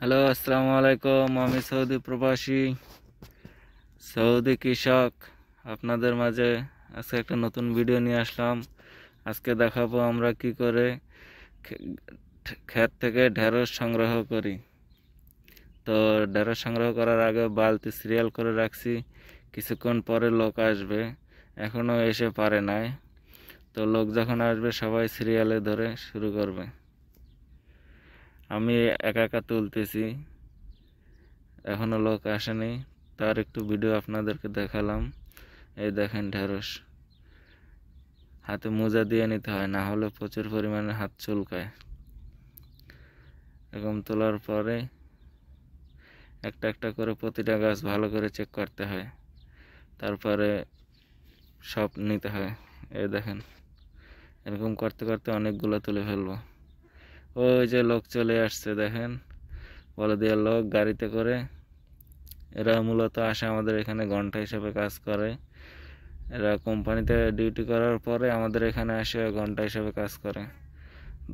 Hello, আসসালামু আলাইকুম। আমি সৌদি প্রবাসী, সৌদি কৃষক আপনাদের মাঝে আজকে একটা নতুন ভিডিও নিয়ে আসলাম। আজকে দেখাবো আমরা কি করে ক্ষেত থেকে ঢেঁড়স সংগ্রহ করি। তো ঢেঁড়স সংগ্রহ করার আগে বালতি সিরিয়াল করে রাখছি, কিছুক্ষণ পরে লোক আসবে, এখনো এসে পারে নাই। তো লোক যখন আসবে সবাই সিরিয়ালে ধরে শুরু করবে। আমি একা একা তুলতেছি, এখনো লোক আসেনি, তার একটু ভিডিও আপনাদেরকে দেখালাম। এই দেখেন ঢেঁড়স, হাতে মোজা দিয়ে নিতে হয়, না হলে প্রচুর পরিমাণে হাত চুলকায়। এরকম তোলার পরে একটা একটা করে প্রতিটা গাছ ভালো করে চেক করতে হয়, তারপরে সব নিতে হয়। এই দেখেন, এরকম করতে করতে অনেকগুলো তুলে ফেলবো। ওই যে লোক চলে আসছে, দেখেন বলদিয়া লোক গাড়িতে করে। এরা মূলত আসে আমাদের এখানে ঘন্টা হিসাবে কাজ করে। এরা কোম্পানিতে ডিউটি করার পরে আমাদের এখানে আসে ঘন্টা হিসাবে কাজ করে,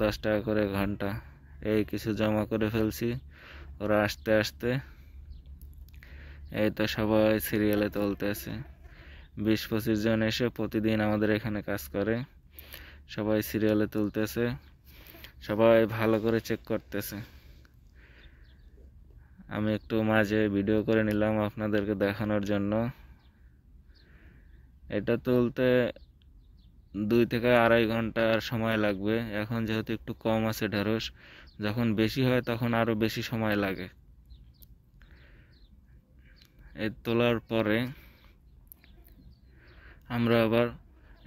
10 টাকা করে ঘন্টা। এই কিছু জমা করে ফেলছি, ওরা আসতে আসতে এই তো সবাই সিরিয়ালে তুলতেছে। 20-25 জন এসে প্রতিদিন আমাদের এখানে কাজ করে, সবাই সিরিয়ালে তুলতেছে, সবাই ভালো করে চেক করতেছে। আমি একটু মাঝে ভিডিও করে নিলাম আপনাদেরকে দেখানোর জন্য। এটা তুলতে 2 থেকে 2.5 ঘন্টার সময় লাগবে। এখন যেহেতু একটু কম আছে ঢেঁড়স, যখন বেশি হয় তখন আরো বেশি সময় লাগে। এই তোলার পরে আমরা আবার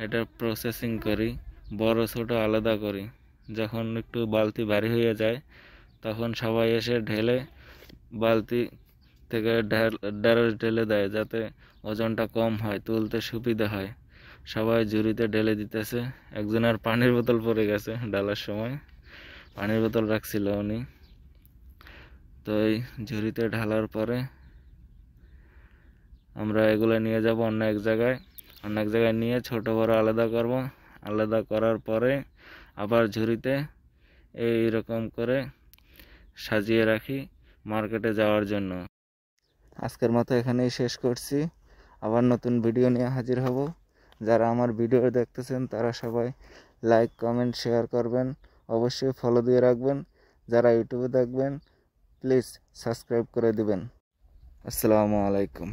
এটা প্রসেসিং করি, বড় ছোট আলাদা করি। যখন একটু বালতি ভারী হয়ে যায় তখন সবাই এসে ঢেলে বালতি থেকে ঢেঁড়স ঢেলে দেয়, যাতে ওজনটা কম হয়, তুলতে সুবিধা হয়। সবাই ঝুড়িতে ঢেলে দিতেছে। একজনের পানির বোতল পড়ে গেছে, ডালার সময় পানির বোতল রাখছিল উনি। তো এই ঝুড়িতে ঢালার পরে আমরা এগুলো নিয়ে যাব অন্য এক জায়গায়, নিয়ে ছোট বড় আলাদা করব। আলাদা করার পরে আবার ঝুড়িতে এই রকম করে সাজিয়ে রাখি মার্কেটে যাওয়ার জন্য। আজকের মতো এখানেই শেষ করছি, আবার নতুন ভিডিও নিয়ে হাজির হব। যারা আমার ভিডিও দেখতেছেন তারা সবাই লাইক কমেন্ট শেয়ার করবেন, অবশ্যই ফলো দিয়ে রাখবেন। যারা ইউটিউবে দেখবেন প্লিজ সাবস্ক্রাইব করে দিবেন। আসসালামু আলাইকুম।